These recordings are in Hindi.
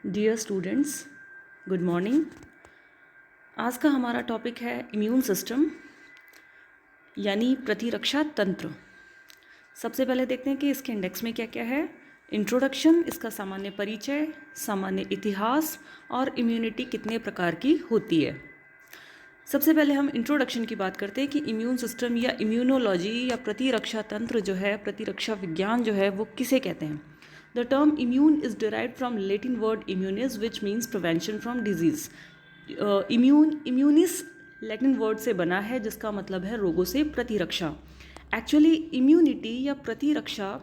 Dear students, good morning. आज का हमारा टॉपिक है इम्यून सिस्टम यानी प्रतिरक्षा तंत्र। सबसे पहले देखते हैं कि इसके इंडेक्स में क्या क्या है। इंट्रोडक्शन, इसका सामान्य परिचय, सामान्य इतिहास और इम्यूनिटी कितने प्रकार की होती है। सबसे पहले हम इंट्रोडक्शन की बात करते हैं कि इम्यून सिस्टम या इम्यूनोलॉजी या प्रतिरक्षा तंत्र जो है, प्रतिरक्षा विज्ञान जो है, वो किसे कहते हैं। The term immune is derived from Latin word immunis which means prevention from disease. Immunis Latin word से बना है जिसका मतलब है रोगों से प्रतिरक्षा। एक्चुअली इम्यूनिटी या प्रतिरक्षा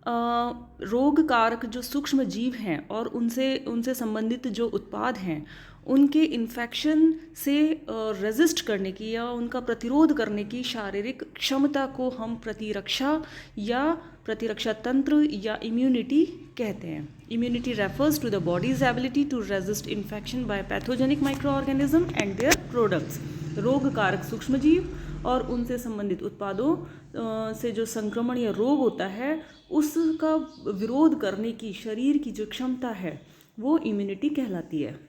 रोग कारक जो सूक्ष्म जीव हैं और उनसे संबंधित जो उत्पाद हैं उनके इन्फेक्शन से रेजिस्ट करने की या उनका प्रतिरोध करने की शारीरिक क्षमता को हम प्रतिरक्षा या प्रतिरक्षा तंत्र या इम्यूनिटी कहते हैं। Immunity refers to the body's ability to resist infection by pathogenic micro organism and their products. रोग कारक सूक्ष्मजीव और उनसे संबंधित उत्पादों से जो संक्रमण या रोग होता है उसका विरोध करने की शरीर की जो क्षमता है वो इम्यूनिटी कहलाती है।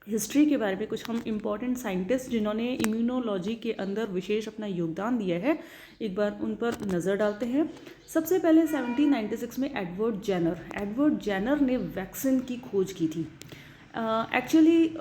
हिस्ट्री के बारे में कुछ हम इम्पॉर्टेंट साइंटिस्ट जिन्होंने इम्यूनोलॉजी के अंदर विशेष अपना योगदान दिया है, एक बार उन पर नज़र डालते हैं। सबसे पहले 1796 में एडवर्ड जेनर ने वैक्सीन की खोज की थी। एक्चुअली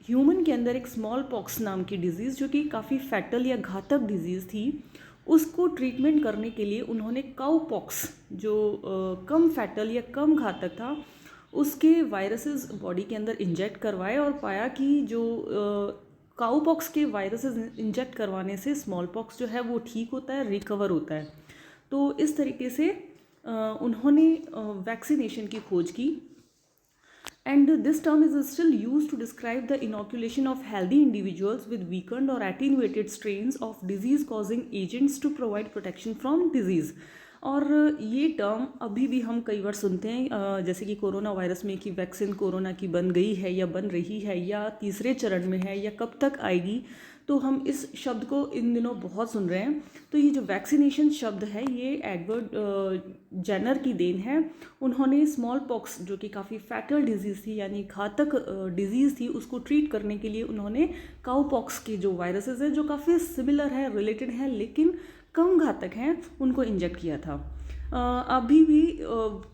ह्यूमन के अंदर एक स्मॉल पॉक्स नाम की डिजीज़ जो कि काफ़ी फैटल या घातक डिजीज़ थी, उसको ट्रीटमेंट करने के लिए उन्होंने काउ पॉक्स जो कम फैटल या कम घातक था उसके वायरसेस बॉडी के अंदर इंजेक्ट करवाए और पाया कि जो काउ पॉक्स के वायरसेस इंजेक्ट करवाने से स्मॉल पॉक्स जो है वो ठीक होता है, रिकवर होता है। तो इस तरीके से उन्होंने वैक्सीनेशन की खोज की। And this term is still used to describe the inoculation of healthy individuals with weakened or attenuated strains of disease-causing agents to provide protection from disease. और ये टर्म अभी भी हम कई बार सुनते हैं, जैसे कि कोरोना वायरस में कि वैक्सीन कोरोना की बन गई है या बन रही है या तीसरे चरण में है या कब तक आएगी, तो हम इस शब्द को इन दिनों बहुत सुन रहे हैं। तो ये जो वैक्सीनेशन शब्द है ये एडवर्ड जेनर की देन है। उन्होंने स्मॉल पॉक्स जो कि काफ़ी फैटल डिजीज़ थी यानी घातक डिजीज़ थी, उसको ट्रीट करने के लिए उन्होंने काउ पॉक्स के जो वायरसेस हैं जो काफ़ी सिमिलर है, रिलेटेड हैं लेकिन कम घातक हैं, उनको इंजेक्ट किया था। अभी भी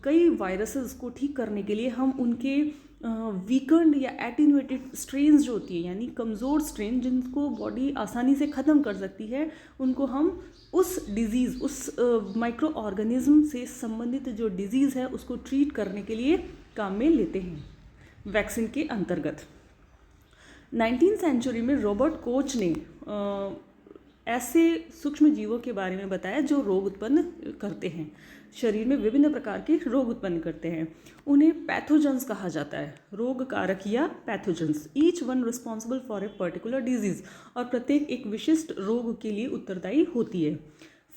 कई वायरसेस को ठीक करने के लिए हम उनके वीकेंड या एटीन्यूएटेड स्ट्रेन्स जो होती है यानी कमज़ोर स्ट्रेन जिनको बॉडी आसानी से ख़त्म कर सकती है, उनको हम उस डिज़ीज़ उस माइक्रो ऑर्गेनिज्म से संबंधित जो डिज़ीज़ है उसको ट्रीट करने के लिए काम में लेते हैं वैक्सीन के अंतर्गत। 19वीं सेंचुरी में रॉबर्ट कोच ने ऐसे सूक्ष्म जीवों के बारे में बताया जो रोग उत्पन्न करते हैं, शरीर में विभिन्न प्रकार के रोग उत्पन्न करते हैं। उन्हें पैथोजेंस कहा जाता है, रोग कारक या pathogens, each one responsible for a particular disease, और प्रत्येक एक विशिष्ट रोग के लिए उत्तरदायी होती है।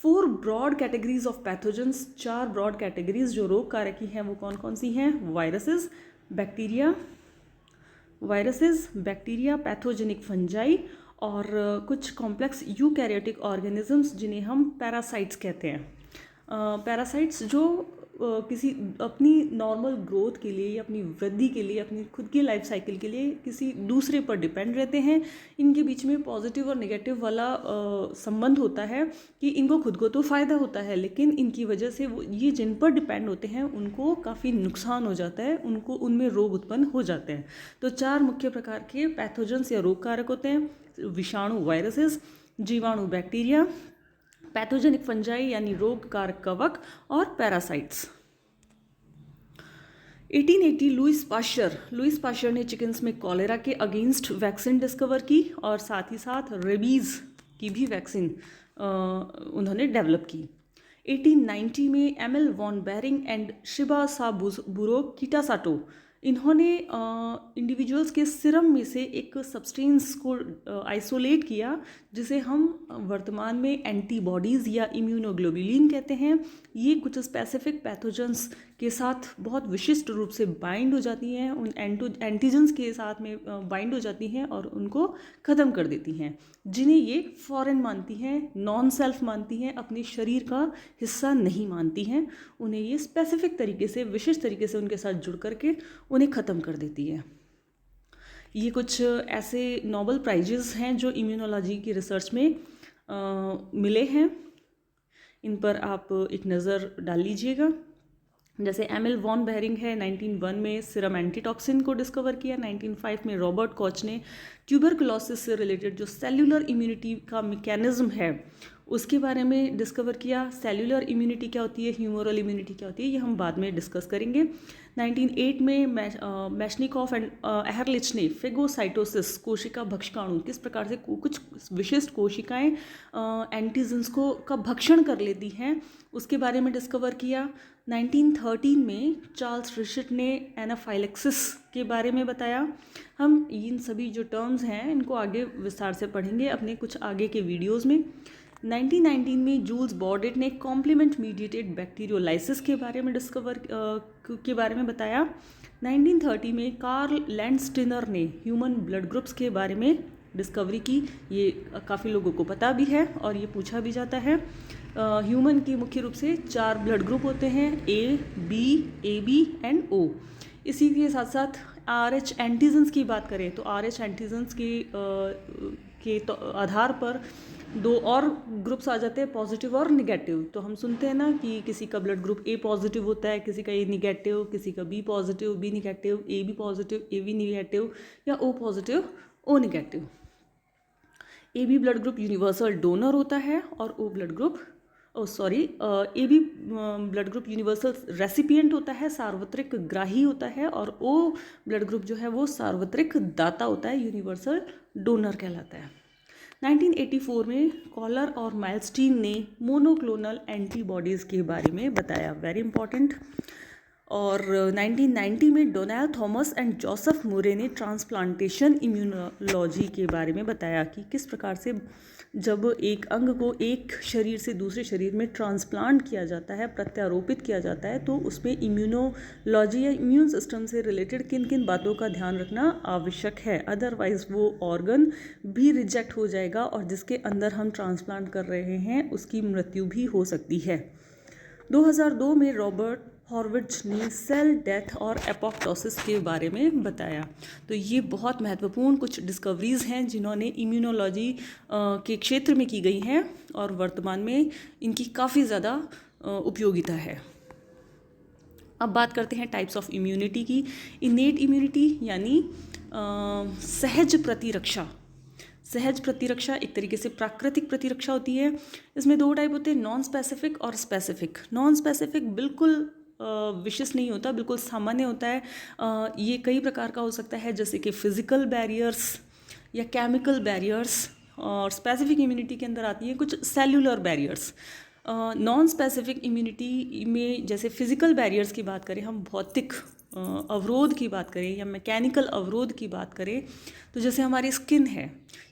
4 broad categories of pathogens, 4 broad categories जो रोग कारक की हैं वो कौन कौन सी हैं। वायरसेस, बैक्टीरिया, पैथोजेनिक फंजाई और कुछ कॉम्प्लेक्स यूकैरियोटिक ऑर्गेनिजम्स जिन्हें हम पैरासाइट्स कहते हैं। पैरासाइट्स जो किसी अपनी नॉर्मल ग्रोथ के लिए, अपनी वृद्धि के लिए, अपनी खुद की लाइफ साइकिल के लिए किसी दूसरे पर डिपेंड रहते हैं। इनके बीच में पॉजिटिव और नेगेटिव वाला संबंध होता है कि इनको खुद को तो फ़ायदा होता है लेकिन इनकी वजह से वो ये जिन पर डिपेंड होते हैं उनको काफ़ी नुकसान हो जाता है, उनको उनमें रोग उत्पन्न हो जाते हैं। तो 4 मुख्य प्रकार के पैथोजेंस या रोग कारक होते हैं, विषाणु वायरसेस, जीवाणु बैक्टीरिया, पैथोजेनिक फंजाई यानी रोग कारक कवक और पैरासाइट्स। 1880 लुइस पाश्चर ने चिकन्स में कॉलेरा के अगेंस्ट वैक्सीन डिस्कवर की और साथ ही साथ रेबीज़ की भी वैक्सीन उन्होंने डेवलप की। 1890 में एमएल वॉन बेरिंग एंड शिबासाबुरो किटासाटो, इन्होंने इंडिविजुअल्स के सिरम में से एक सब्सटेंस को आइसोलेट किया जिसे हम वर्तमान में एंटीबॉडीज़ या इम्यूनोग्लोबुलिन कहते हैं। ये कुछ स्पेसिफिक पैथोजेंस के साथ बहुत विशिष्ट रूप से बाइंड हो जाती हैं, उन एंटीजन्स के साथ में बाइंड हो जाती हैं और उनको ख़त्म कर देती हैं, जिन्हें ये फॉरेन मानती हैं, नॉन सेल्फ मानती हैं, अपने शरीर का हिस्सा नहीं मानती हैं। उन्हें ये स्पेसिफिक तरीके से, विशिष्ट तरीके से उनके साथ जुड़ करके उन्हें ख़त्म कर देती है। ये कुछ ऐसे नोबेल प्राइजेज़ हैं जो इम्यूनोलॉजी की रिसर्च में मिले हैं। इन पर आप एक नज़र डाल लीजिएगा। जैसे एमिल वॉन बेहरिंग है, 1901 में सीरम एंटीटॉक्सिन को डिस्कवर किया। 1905 में रॉबर्ट कॉच ने ट्यूबरकुलोसिस से रिलेटेड जो सेल्यूलर इम्यूनिटी का मैकेनिज्म है उसके बारे में डिस्कवर किया। सेल्यूलर इम्यूनिटी क्या होती है, ह्यूमरल इम्यूनिटी क्या होती है, ये हम बाद में डिस्कस करेंगे। 1908 में मैशनिकॉफ एंड एहरलिच ने फेगोसाइटोसिस, कोशिका भक्षकाणु, किस प्रकार से कुछ विशिष्ट कोशिकाएं एंटीजन्स को का भक्षण कर लेती हैं, उसके बारे में डिस्कवर किया। 1913 में चार्ल्स रिचर्ड ने एनाफाइलेक्सिस के बारे में बताया। हम इन सभी जो टर्म्स हैं इनको आगे विस्तार से पढ़ेंगे अपने कुछ आगे के वीडियोज़ में। 1919 में जूल्स बॉर्डेट ने कॉम्प्लीमेंट मीडिएटेड बैक्टीरियोलाइसिस के बारे में बताया। 1930 में कार्ल लैंडस्टिनर ने ह्यूमन ब्लड ग्रुप्स के बारे में डिस्कवरी की। ये काफ़ी लोगों को पता भी है और ये पूछा भी जाता है। ह्यूमन की मुख्य रूप से 4 ब्लड ग्रुप होते हैं, ए, बी, ए बी एंड ओ। इसी के साथ साथ RH एंटीजन्स की बात करें तो RH एंटीजन्स के तो आधार पर 2 और ग्रुप्स आ जाते हैं, पॉजिटिव और निगेटिव। तो हम सुनते हैं ना कि किसी का ब्लड ग्रुप ए पॉजिटिव होता है, किसी का ए निगेटिव, किसी का B positive, B negative, A B positive, A B negative, या O positive, O negative. A B blood group universal donor होता है और O blood group A B blood group universal recipient होता है, सार्वत्रिक ग्राही होता है, और ओ ब्लड ग्रुप जो है वो सार्वत्रिक दाता होता है, यूनिवर्सल डोनर कहलाता है। 1984 में कॉलर और माइलस्टीन ने मोनोक्लोनल एंटीबॉडीज़ के बारे में बताया, वेरी इंपॉर्टेंट। और 1990 में डोनाल्ड थॉमस एंड जोसेफ मुरे ने ट्रांसप्लांटेशन इम्यूनोलॉजी के बारे में बताया कि किस प्रकार से जब एक अंग को एक शरीर से दूसरे शरीर में ट्रांसप्लांट किया जाता है, प्रत्यारोपित किया जाता है, तो उसमें इम्यूनोलॉजी या इम्यून सिस्टम से रिलेटेड किन किन बातों का ध्यान रखना आवश्यक है, अदरवाइज़ वो ऑर्गन भी रिजेक्ट हो जाएगा और जिसके अंदर हम ट्रांसप्लांट कर रहे हैं उसकी मृत्यु भी हो सकती है। 2002 में रॉबर्ट हॉर्विट्ज ने सेल डेथ और एपोप्टोसिस के बारे में बताया। तो ये बहुत महत्वपूर्ण कुछ डिस्कवरीज़ हैं जिन्होंने इम्यूनोलॉजी के क्षेत्र में की गई हैं और वर्तमान में इनकी काफ़ी ज़्यादा उपयोगिता है। अब बात करते हैं टाइप्स ऑफ इम्यूनिटी की। इनेट इम्यूनिटी यानी सहज प्रतिरक्षा। सहज प्रतिरक्षा एक तरीके से प्राकृतिक प्रतिरक्षा होती है। इसमें 2 टाइप होते हैं, नॉन स्पेसिफिक और स्पेसिफिक। नॉन स्पेसिफिक बिल्कुल विशिष्ट नहीं होता, बिल्कुल सामान्य होता है। ये कई प्रकार का हो सकता है, जैसे कि फिजिकल बैरियर्स या केमिकल बैरियर्स, और स्पेसिफिक इम्यूनिटी के अंदर आती है कुछ cellular barriers. Non specific immunity में जैसे फिजिकल बैरियर्स की बात करें, हम भौतिक अवरोध की बात करें या मैकेनिकल अवरोध की बात करें, तो जैसे हमारी स्किन है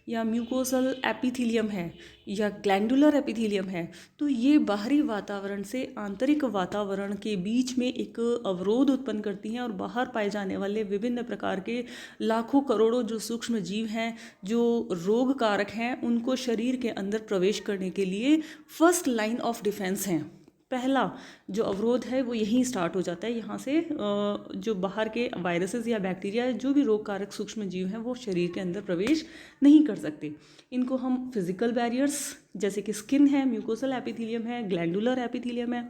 या म्यूकोसल एपिथेलियम है या ग्लैंडुलर एपिथेलियम है, तो ये बाहरी वातावरण से आंतरिक वातावरण के बीच में एक अवरोध उत्पन्न करती हैं और बाहर पाए जाने वाले विभिन्न प्रकार के लाखों करोड़ों जो सूक्ष्म जीव हैं, जो रोग कारक हैं, उनको शरीर के अंदर प्रवेश करने के लिए फर्स्ट लाइन ऑफ डिफेंस हैं। पहला जो अवरोध है वो यहीं स्टार्ट हो जाता है, यहाँ से जो बाहर के वायरसेस या बैक्टीरिया, जो भी रोग कारक सूक्ष्म जीव हैं, वो शरीर के अंदर प्रवेश नहीं कर सकते। इनको हम फिजिकल बैरियर्स, जैसे कि स्किन है, म्यूकोसल एपिथेलियम है, ग्लैंडुलर एपिथेलियम है।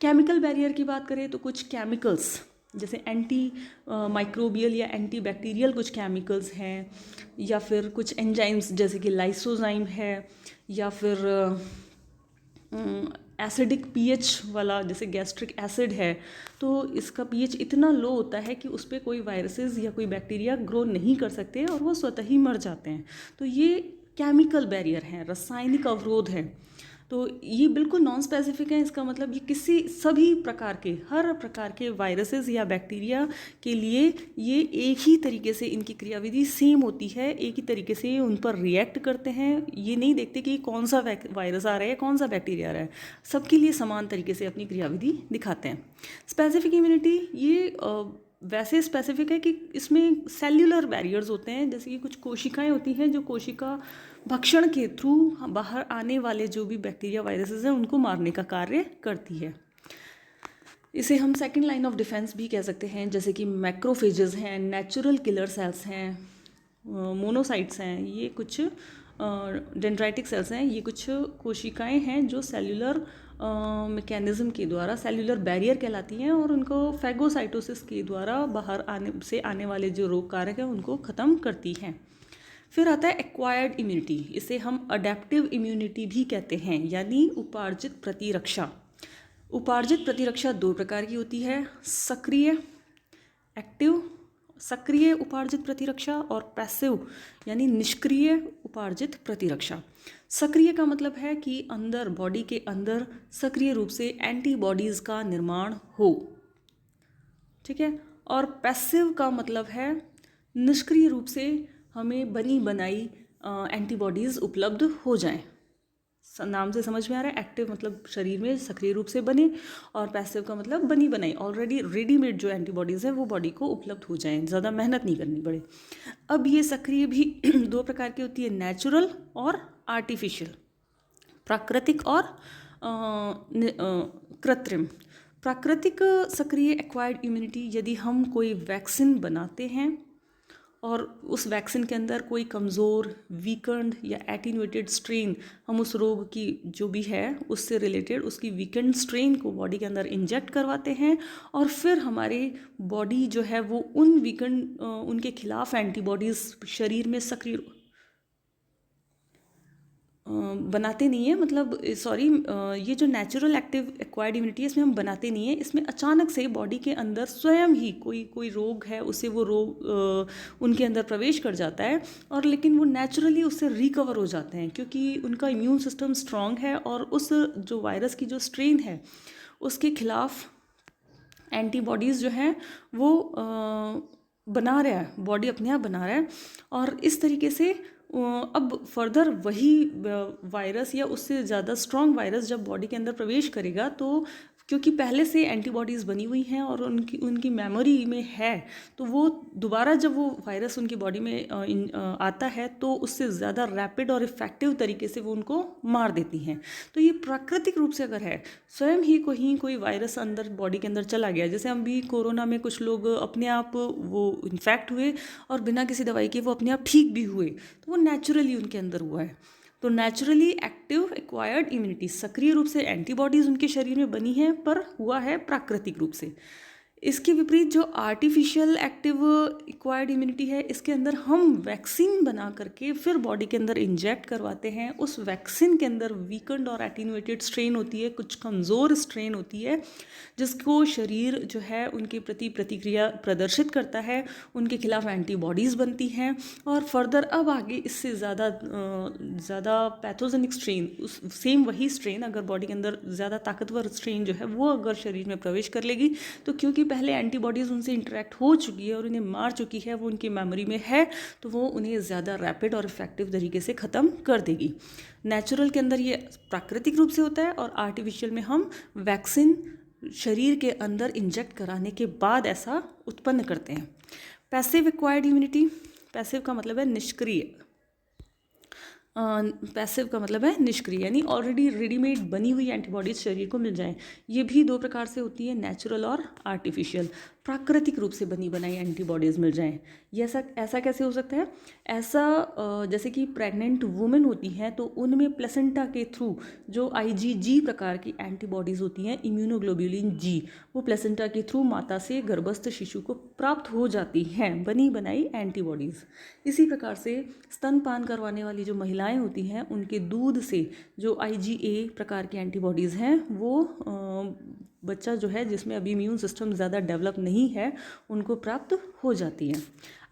केमिकल बैरियर की बात करें तो कुछ केमिकल्स, जैसे एंटी माइक्रोबियल या एंटी बैक्टीरियल कुछ केमिकल्स हैं, या फिर कुछ एंजाइम्स जैसे कि लाइसोजाइम है, या फिर एसिडिक पीएच वाला जैसे गैस्ट्रिक एसिड है, तो इसका पीएच इतना लो होता है कि उस पर कोई वायरसेस या कोई बैक्टीरिया ग्रो नहीं कर सकते और वो स्वतः ही मर जाते हैं। तो ये केमिकल बैरियर हैं, रासायनिक अवरोध है। तो ये बिल्कुल नॉन स्पेसिफिक है। इसका मतलब ये सभी प्रकार के, हर प्रकार के वायरसेस या बैक्टीरिया के लिए ये एक ही तरीके से इनकी क्रियाविधि सेम होती है, एक ही तरीके से उन पर रिएक्ट करते हैं। ये नहीं देखते कि कौन सा वायरस आ रहा है, कौन सा बैक्टीरिया आ रहा है, सबके लिए समान तरीके से अपनी क्रियाविधि दिखाते हैं। स्पेसिफिक इम्यूनिटी ये वैसे स्पेसिफिक है कि इसमें सेल्यूलर बैरियर्स होते हैं, जैसे कि कुछ कोशिकाएं होती हैं जो कोशिका भक्षण के थ्रू बाहर आने वाले जो भी बैक्टीरिया वायरसेस हैं उनको मारने का कार्य करती है। इसे हम सेकंड लाइन ऑफ डिफेंस भी कह सकते हैं, जैसे कि मैक्रोफेजेस हैं, नेचुरल किलर सेल्स हैं, मोनोसाइट्स हैं, ये कुछ डेंड्राइटिक सेल्स हैं, ये कुछ कोशिकाएं हैं जो सेल्यूलर मैकेनिज्म के द्वारा सेल्यूलर बैरियर कहलाती हैं और उनको फैगोसाइटोसिस के द्वारा बाहर आने वाले जो रोग कारक हैं उनको ख़त्म करती हैं। फिर आता है एक्वायर्ड इम्यूनिटी, इसे हम अडेप्टिव इम्यूनिटी भी कहते हैं, यानी उपार्जित प्रतिरक्षा। उपार्जित प्रतिरक्षा दो प्रकार की होती है, सक्रिय उपार्जित प्रतिरक्षा और पैसिव यानी निष्क्रिय उपार्जित प्रतिरक्षा। सक्रिय का मतलब है कि अंदर, बॉडी के अंदर सक्रिय रूप से एंटीबॉडीज़ का निर्माण हो, ठीक है। और पैसिव का मतलब है निष्क्रिय रूप से हमें बनी बनाई एंटीबॉडीज़ उपलब्ध हो जाएं। नाम से समझ में आ रहा है, एक्टिव मतलब शरीर में सक्रिय रूप से बने, और पैसिव का मतलब बनी बनाई ऑलरेडी रेडीमेड जो एंटीबॉडीज़ हैं वो बॉडी को उपलब्ध हो जाएं, ज़्यादा मेहनत नहीं करनी पड़े। अब ये सक्रिय भी दो प्रकार की होती है, नेचुरल और आर्टिफिशियल, प्राकृतिक और कृत्रिम। प्राकृतिक सक्रिय एक्वायर्ड इम्यूनिटी, यदि हम कोई वैक्सीन बनाते हैं और उस वैक्सीन के अंदर कोई कमज़ोर, वीकेंड या एटीन्यूएटेड स्ट्रेन, हम उस रोग की जो भी है उससे रिलेटेड उसकी वीकेंड स्ट्रेन को बॉडी के अंदर इंजेक्ट करवाते हैं, और फिर हमारी बॉडी जो है वो उनके खिलाफ एंटीबॉडीज़ शरीर में सक्रिय बनाते नहीं है, मतलब सॉरी, ये जो नेचुरल एक्टिव एक्वायर्ड इम्यूनिटी है इसमें हम बनाते नहीं है, इसमें अचानक से बॉडी के अंदर स्वयं ही कोई रोग है उससे वो रोग उनके अंदर प्रवेश कर जाता है, और लेकिन वो नेचुरली उससे रिकवर हो जाते हैं क्योंकि उनका इम्यून सिस्टम स्ट्रांग है और उस जो वायरस की जो स्ट्रेन है उसके खिलाफ एंटीबॉडीज़ जो हैं वो बना रहा है, बॉडी अपने आप बना रहा है। और इस तरीके से अब फर्दर वही वायरस या उससे ज़्यादा स्ट्रॉन्ग वायरस जब बॉडी के अंदर प्रवेश करेगा, तो क्योंकि पहले से एंटीबॉडीज़ बनी हुई हैं और उनकी मेमोरी में है, तो वो दोबारा जब वो वायरस उनकी बॉडी में आता है तो उससे ज़्यादा रैपिड और इफ़ेक्टिव तरीके से वो उनको मार देती हैं। तो ये प्राकृतिक रूप से अगर है, स्वयं ही कोई वायरस अंदर बॉडी के अंदर चला गया, जैसे हम भी कोरोना में कुछ लोग अपने आप वो इन्फेक्ट हुए और बिना किसी दवाई के वो अपने आप ठीक भी हुए, तो वो नेचुरली उनके अंदर हुआ है। तो नेचुरली एक्टिव एक्वायर्ड इम्यूनिटी, सक्रिय रूप से एंटीबॉडीज़ उनके शरीर में बनी है पर हुआ है प्राकृतिक रूप से। इसके विपरीत जो आर्टिफिशियल एक्टिव एक्वायर्ड इम्यूनिटी है, इसके अंदर हम वैक्सीन बना करके फिर बॉडी के अंदर इंजेक्ट करवाते हैं। उस वैक्सीन के अंदर वीकेंड और एटीन्यूएटेड स्ट्रेन होती है, कुछ कमज़ोर स्ट्रेन होती है, जिसको शरीर जो है उनके प्रति प्रतिक्रिया प्रदर्शित करता है, उनके खिलाफ एंटीबॉडीज़ बनती हैं, और फर्दर अब आगे इससे ज़्यादा पैथोजेनिक स्ट्रेन, उस सेम वही स्ट्रेन अगर बॉडी के अंदर ज़्यादा ताकतवर स्ट्रेन जो है वो अगर शरीर में प्रवेश कर लेगी, तो क्योंकि पहले एंटीबॉडीज़ उनसे इंटरेक्ट हो चुकी है और उन्हें मार चुकी है, वो उनकी मेमोरी में है, तो वो उन्हें ज़्यादा रैपिड और इफेक्टिव तरीके से ख़त्म कर देगी। नेचुरल के अंदर ये प्राकृतिक रूप से होता है और आर्टिफिशियल में हम वैक्सीन शरीर के अंदर इंजेक्ट कराने के बाद ऐसा उत्पन्न करते हैं। पैसिव एक्वायर्ड इम्यूनिटी, पैसिव का मतलब है निष्क्रिय, पैसिव का मतलब है निष्क्रिय, यानी ऑलरेडी रेडीमेड बनी हुई एंटीबॉडीज शरीर को मिल जाएं। ये भी दो प्रकार से होती है, नेचुरल और आर्टिफिशियल। प्राकृतिक रूप से बनी बनाई एंटीबॉडीज़ मिल जाएं, ये ऐसा कैसे हो सकता है? ऐसा जैसे कि प्रेग्नेंट वुमेन होती हैं तो उनमें प्लेसेंटा के थ्रू जो IgG प्रकार की एंटीबॉडीज़ होती हैं, इम्यूनोग्लोब्युलिन जी, वो प्लेसेंटा के थ्रू माता से गर्भस्थ शिशु को प्राप्त हो जाती हैं, बनी बनाई एंटीबॉडीज़। इसी प्रकार से स्तनपान करवाने वाली जो महिलाएं होती हैं, उनके दूध से जो IgA प्रकार की एंटीबॉडीज़ हैं वो बच्चा जो है जिसमें अभी इम्यून सिस्टम ज़्यादा डेवलप नहीं है उनको प्राप्त हो जाती है।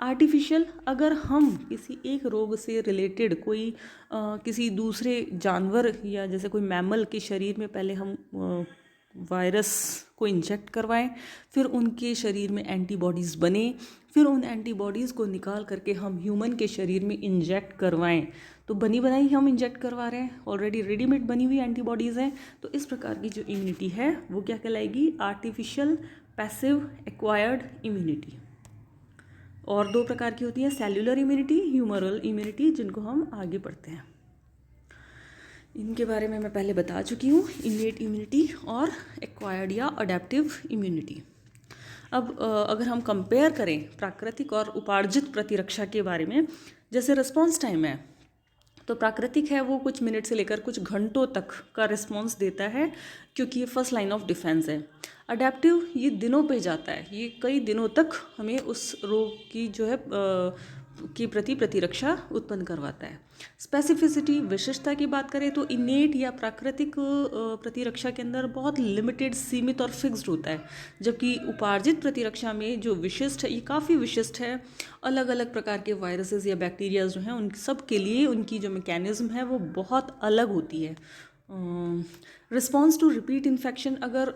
आर्टिफिशियल, अगर हम किसी एक रोग से रिलेटेड कोई किसी दूसरे जानवर या जैसे कोई मैमल के शरीर में पहले हम वायरस को इंजेक्ट करवाएं, फिर उनके शरीर में एंटीबॉडीज़ बने, फिर उन एंटीबॉडीज़ को निकाल करके हम ह्यूमन के शरीर में इंजेक्ट करवाएं, तो बनी बनाई हम इंजेक्ट करवा रहे हैं, ऑलरेडी रेडीमेड बनी हुई एंटीबॉडीज़ हैं। तो इस प्रकार की जो इम्यूनिटी है वो क्या कहलाएगी? Artificial passive acquired immunity. और दो प्रकार की होती है, सेल्यूलर इम्यूनिटी, ह्यूमरल इम्यूनिटी, जिनको हम आगे पढ़ते हैं। इनके बारे में मैं पहले बता चुकी हूँ, इनेट इम्यूनिटी और एक्वायर्ड या अडेप्टिव इम्यूनिटी। अब अगर हम कंपेयर करें प्राकृतिक और उपार्जित प्रतिरक्षा के बारे में, जैसे रिस्पॉन्स टाइम है तो प्राकृतिक है वो कुछ मिनट से लेकर कुछ घंटों तक का रिस्पॉन्स देता है, क्योंकि ये फर्स्ट लाइन ऑफ डिफेंस है। अडेप्टिव ये दिनों पे जाता है, ये कई दिनों तक हमें उस रोग की जो है के प्रति प्रतिरक्षा उत्पन्न करवाता है। स्पेसिफिसिटी, विशिष्टता की बात करें तो इनेट या प्राकृतिक प्रतिरक्षा के अंदर बहुत लिमिटेड, सीमित और फिक्स्ड होता है, जबकि उपार्जित प्रतिरक्षा में जो विशिष्ट है ये काफ़ी विशिष्ट है। अलग अलग प्रकार के वायरसेस या बैक्टीरियाज जो हैं उन सब के लिए उनकी जो मैकेनिज्म है वो बहुत अलग होती है। रिस्पॉन्स टू रिपीट इन्फेक्शन, अगर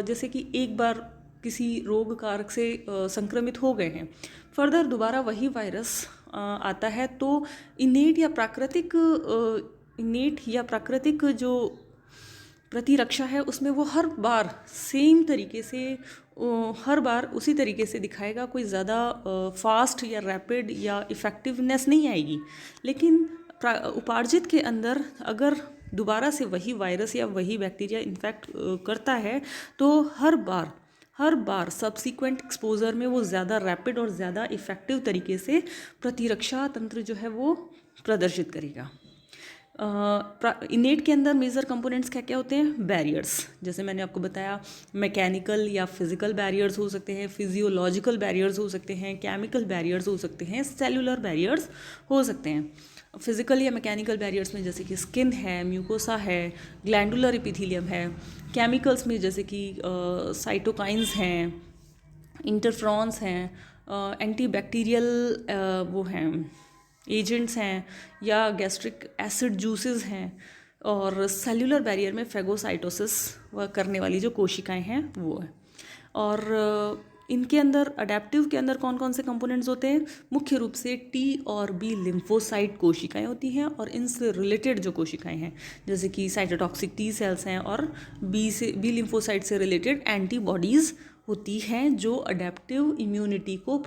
जैसे कि एक बार किसी रोग कारक से संक्रमित हो गए हैं, फर्दर दोबारा वही वायरस आता है, तो इनेट या प्राकृतिक जो प्रतिरक्षा है उसमें वो हर बार सेम तरीके से, हर बार उसी तरीके से दिखाएगा, कोई ज़्यादा फास्ट या रैपिड या इफ़ेक्टिवनेस नहीं आएगी। लेकिन उपार्जित के अंदर अगर दोबारा से वही वायरस या वही बैक्टीरिया इन्फेक्ट करता है तो हर बार सब्सिक्वेंट एक्सपोजर में वो ज़्यादा रैपिड और ज़्यादा इफ़ेक्टिव तरीके से प्रतिरक्षा तंत्र जो है वो प्रदर्शित करेगा। इनेट के अंदर मेजर कंपोनेंट्स क्या क्या होते हैं? बैरियर्स, जैसे मैंने आपको बताया, मैकेनिकल या फिजिकल बैरियर्स हो सकते हैं, फिजियोलॉजिकल बैरियर्स हो सकते हैं, केमिकल बैरियर्स हो सकते हैं, सेलुलर बैरियर्स हो सकते हैं। फिजिकल या मैकेनिकल बैरियर्स में जैसे कि स्किन है, म्यूकोसा है, ग्लैंडुलर एपिथेलियम है। केमिकल्स में जैसे कि साइटोकाइंस हैं, इंटरफ्रॉन्स हैं, एंटीबैक्टीरियल वो हैं एजेंट्स हैं, या गैस्ट्रिक एसिड जूसेस हैं। और सेल्युलर बैरियर में फेगोसाइटोसिस करने वाली जो कोशिकाएं हैं वो है। और इनके अंदर अडेप्टिव के अंदर कौन कौन से कंपोनेंट्स होते हैं? मुख्य रूप से टी और बी लिम्फोसाइट कोशिकाएं होती हैं, और इनसे रिलेटेड जो कोशिकाएं हैं जैसे कि साइटोटॉक्सिक टी सेल्स हैं, और बी लिम्फोसाइट से रिलेटेड एंटीबॉडीज़ होती हैं जो अडेप्टिव इम्यूनिटी को